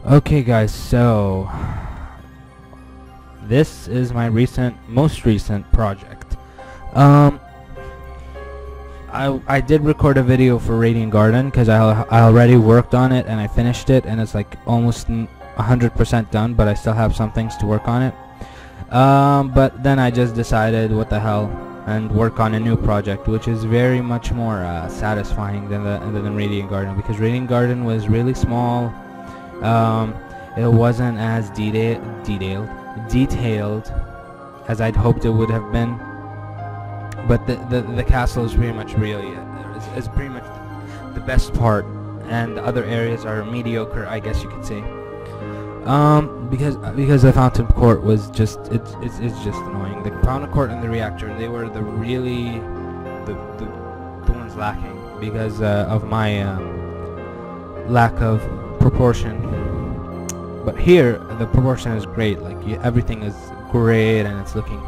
Okay guys, so this is my most recent project. Um, I did record a video for Radiant Garden because I already worked on it and I finished it and it's like almost 100% done, but I still have some things to work on it. But then I just decided what the hell and work on a new project, which is very much more satisfying than Radiant Garden, because Radiant Garden was really small. It wasn't as detailed as I'd hoped it would have been, but the castle is pretty much is pretty much the best part, and the other areas are mediocre, I guess you could say. Because the fountain court was just it's just annoying. The fountain court and the reactor, they were the ones lacking because of my lack of proportion. But here the proportion is great. Like everything is great and it's looking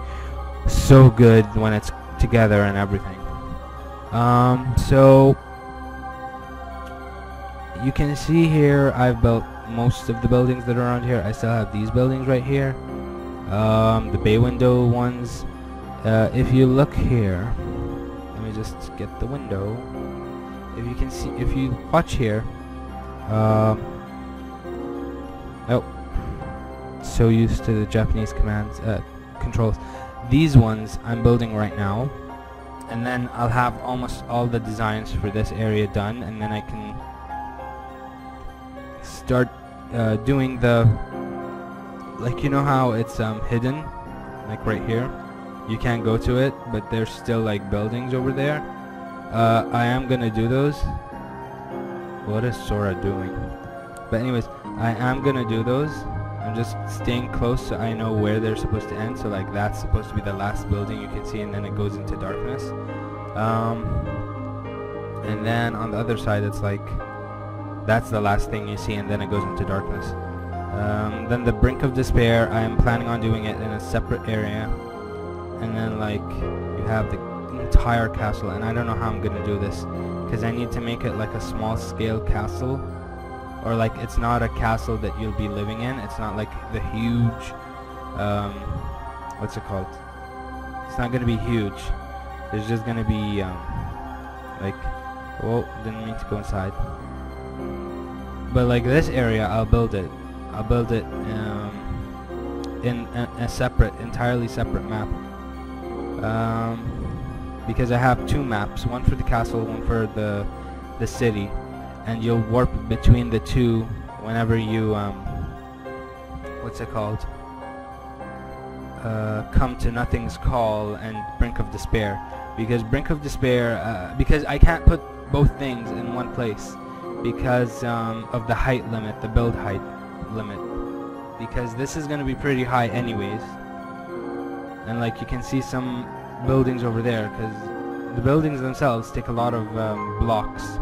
so good when it's together and everything. So you can see here I've built most of the buildings that are around here. I still have these buildings right here, the bay window ones. If you look here, let me just get the window. If you can see, if you watch here, oh, so used to the Japanese commands, controls. These ones I'm building right now, and then I'll have almost all the designs for this area done, and then I can start doing the, like, you know how it's hidden, like right here, you can't go to it, but there's still like buildings over there. I am gonna do those. What is Sora doing? But anyways, I am gonna do those. I'm just staying close so I know where they're supposed to end. So like that's supposed to be the last building you can see, and then it goes into darkness. And then on the other side it's like that's the last thing you see, and then it goes into darkness. Then the Brink of Despair, I am planning on doing it in a separate area, and then like you have the entire castle, and I don't know how I'm gonna do this because I need to make it like a small scale castle, or like it's not a castle that you'll be living in. It's not like the huge what's it called, it's not gonna be huge. There's just gonna be like, oh, didn't mean to go inside. But like this area, I'll build it in a separate, entirely separate map, because I have two maps, one for the castle, one for the city, and you'll warp between the two whenever you what's it called, come to Nothing's Call and Brink of Despair, because Brink of Despair, because I can't put both things in one place because of the height limit, the build height limit, because this is going to be pretty high anyways, and like you can see some buildings over there because the buildings themselves take a lot of blocks.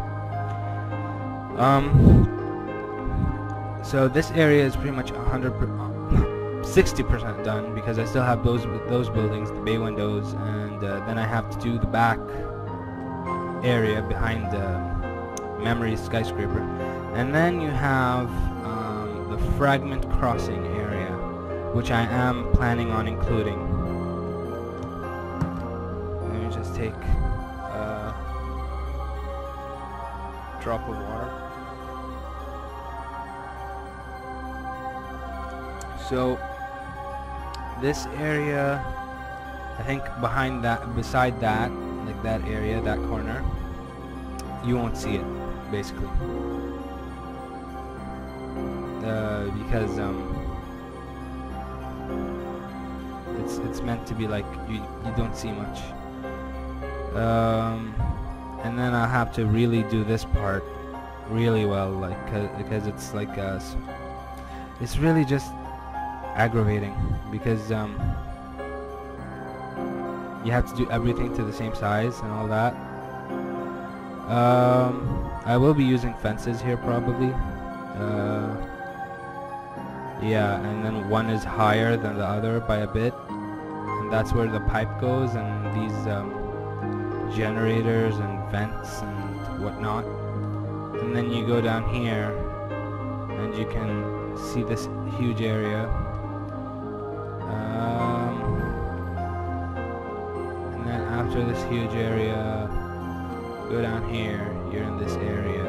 So this area is pretty much 60% done because I still have those buildings, the bay windows, and then I have to do the back area behind Memory Skyscraper, and then you have the Fragment Crossing area, which I am planning on including. Let me just take a drop of water. So this area, I think behind that, beside that, like that area, that corner, you won't see it basically, because it's meant to be like you don't see much, and then I'll have to really do this part really well, like because it's like it's really just aggravating because you have to do everything to the same size and all that. I will be using fences here probably. Yeah, and then one is higher than the other by a bit, and that's where the pipe goes, and these generators and vents and whatnot. And then you go down here and you can see this huge area. And then after this huge area, go down here. You're in this area.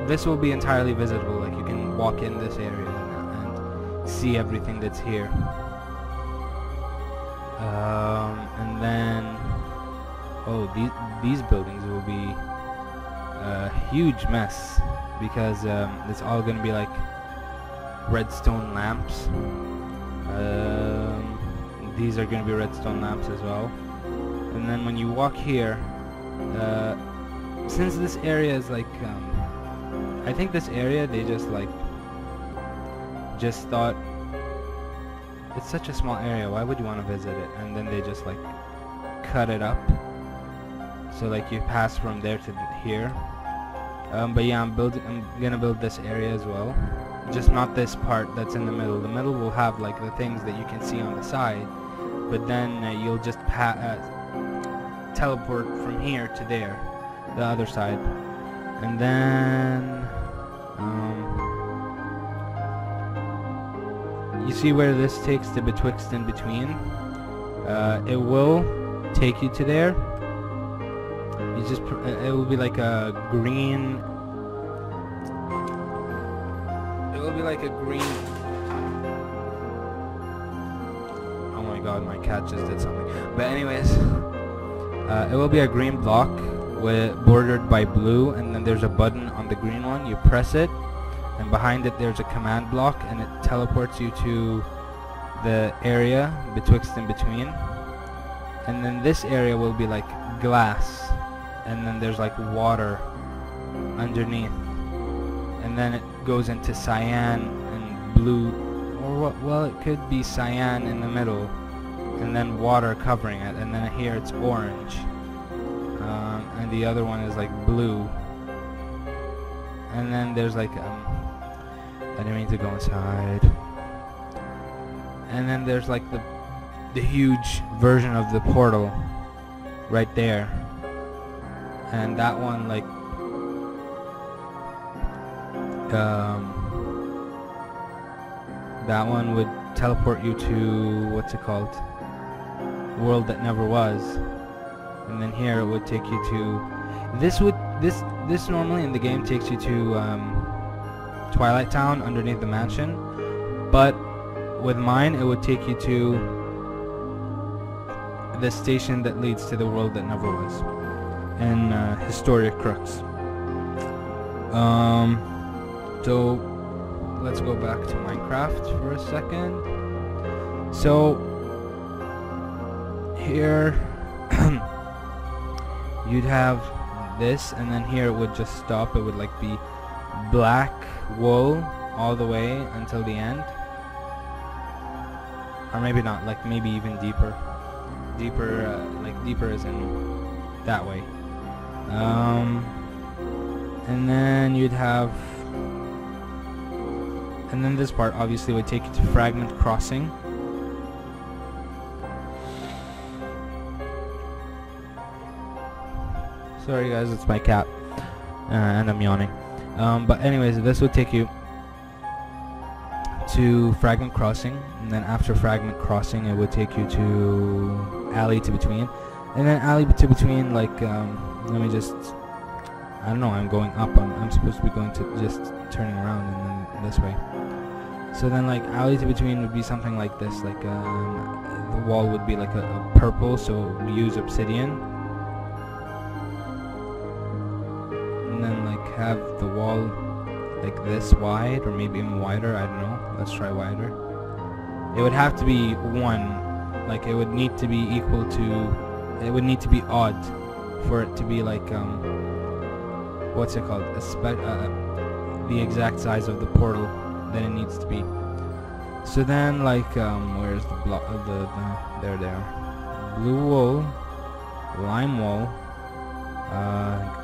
This will be entirely visitable. Like you can walk in this area and see everything that's here. And then, oh, these buildings will be a huge mess because it's all gonna be like redstone lamps. These are gonna be redstone lamps as well. And then when you walk here, since this area is like, I think this area they just thought it's such a small area, why would you want to visit it? And then they just like cut it up, so like you pass from there to here. But yeah, I'm gonna build this area as well, just not this part that's in the middle. The middle will have like the things that you can see on the side, but then you'll just teleport from here to there, the other side. And then you see where this takes to betwixt and between. It will take you to there. You just it will be like a green. It will be like a green. Oh my god, my cat just did something. But anyways, it will be a green block bordered by blue, and then there's a button on the green one. You press it, and behind it there's a command block, and it teleports you to the area betwixt and between. And then this area will be like glass, and then there's like water underneath, and then it goes into cyan and blue, or what? Well, it could be cyan in the middle, and then water covering it, and then here it's orange, and the other one is like blue, and then there's like I didn't mean to go inside. And then there's like the huge version of the portal right there, and that one like that one would teleport you to, what's it called, world that never was. And then here it would take you to this normally in the game takes you to Twilight Town underneath the mansion, but with mine it would take you to the station that leads to the world that never was, in Historia Crux. So let's go back to Minecraft for a second. So here you'd have this, and then here it would just stop. It would like be black wool all the way until the end, or maybe not, like maybe even deeper, like deeper as in that way. And then you'd have, and then this part obviously would take you to Fragment Crossing. Sorry guys, it's my cat, and I'm yawning. But anyways, this would take you to Fragment Crossing, and then after Fragment Crossing it would take you to Alley to Between, and then Alley to Between, like let me just, I don't know, I'm going up, I'm supposed to be going to just turning around and then this way. So then like Alley to Between would be something like this, like the wall would be like a purple, so we use obsidian, and then like have the wall like this wide, or maybe even wider, I don't know, let's try wider. It would have to be one, like it would need to be equal to, it would need to be odd for it to be like what's it called, the exact size of the portal that it needs to be. So then like where's the block of there blue wool, lime wool,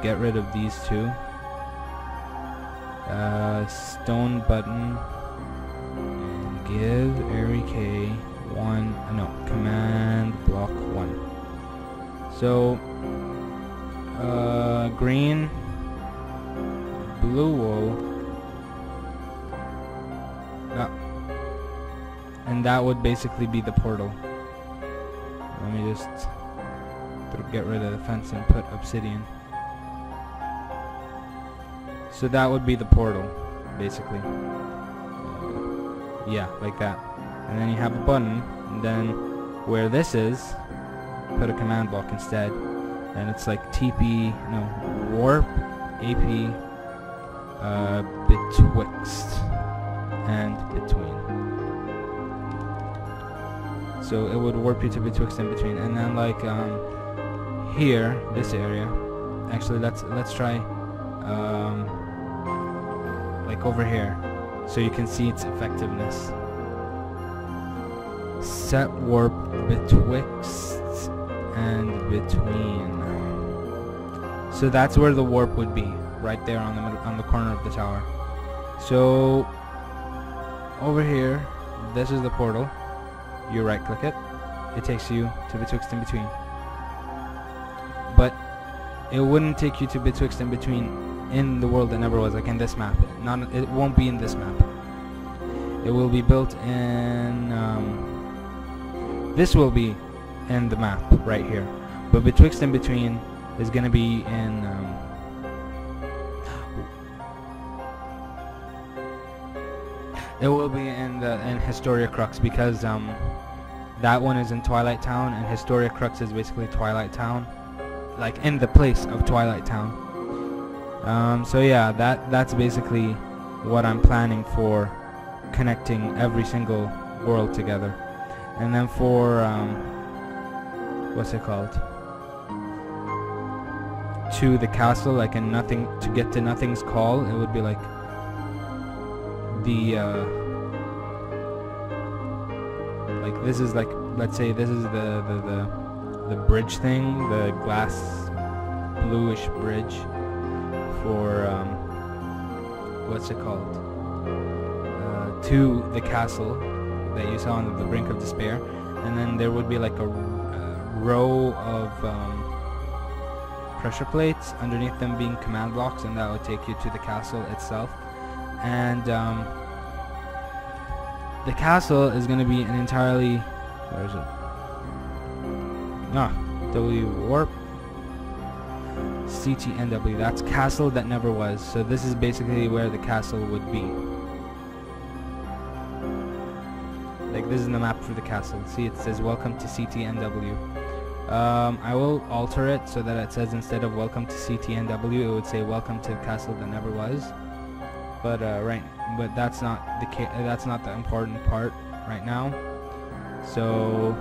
get rid of these two, stone button, and give Eric command block 1. So green, blue wool, and that would basically be the portal. Let me just get rid of the fence and put obsidian. So that would be the portal, basically. Yeah, like that. And then you have a button, and then where this is, put a command block instead, and it's like warp AP betwixt and between. So it would warp you to betwixt and between, and then like here, this area. Actually, let's try like over here, so you can see its effectiveness. Set warp betwixt and between. So that's where the warp would be, right there on the corner of the tower. So over here, this is the portal. You right click it, it takes you to betwixt and between. But it wouldn't take you to betwixt and between in the world that never was, like in this map. It won't be in this map. It will be built in this will be in the map right here, but betwixt and between is gonna be in it will be in Historia Crux, because that one is in Twilight Town, and Historia Crux is basically Twilight Town, like in the place of Twilight Town. So yeah, that's basically what I'm planning for connecting every single world together. And then for what's it called, to the castle, like in nothing, to get to Nothing's Call, it would be like the like this is like, let's say this is the bridge thing, the glass bluish bridge for what's it called, to the castle that you saw on the Brink of Despair. And then there would be like a row of pressure plates, underneath them being command blocks, and that would take you to the castle itself. And the castle is going to be an entirely, where is it? W warp CTNW. That's Castle That Never Was. So this is basically where the castle would be. Like this is the map for the castle. See, it says welcome to CTNW. I will alter it so that it says, instead of welcome to CTNW, it would say welcome to the Castle That Never Was. But but that's not the important part right now. So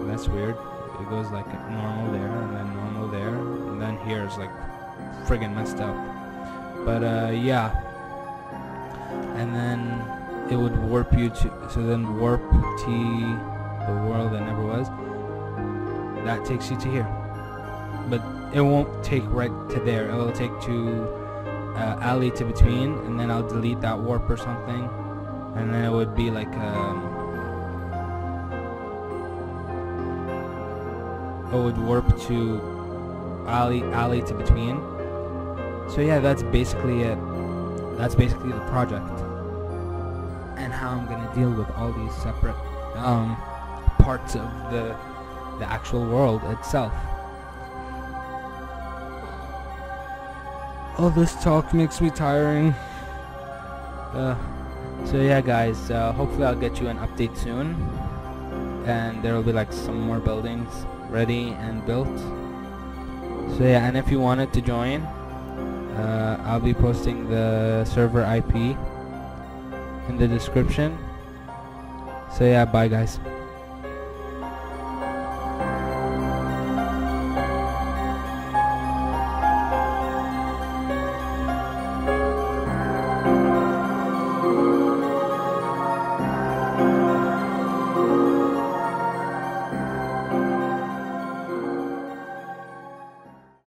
that's weird. It goes like normal there, and then normal there, and then here is like friggin' messed up. But yeah, and then it would warp you to, so then warp T, the world that never was, that takes you to here. But it won't take right to there, it will take to alley to between, and then I'll delete that warp or something, and then it would be like it would warp to alley to between. So yeah, that's basically it. That's basically the project, and how I'm gonna deal with all these separate parts of the actual world itself. All this talk makes me tiring. So yeah guys, hopefully I'll get you an update soon, and there will be like some more buildings ready and built. So yeah, and if you wanted to join, I'll be posting the server IP in the description. So yeah, bye guys.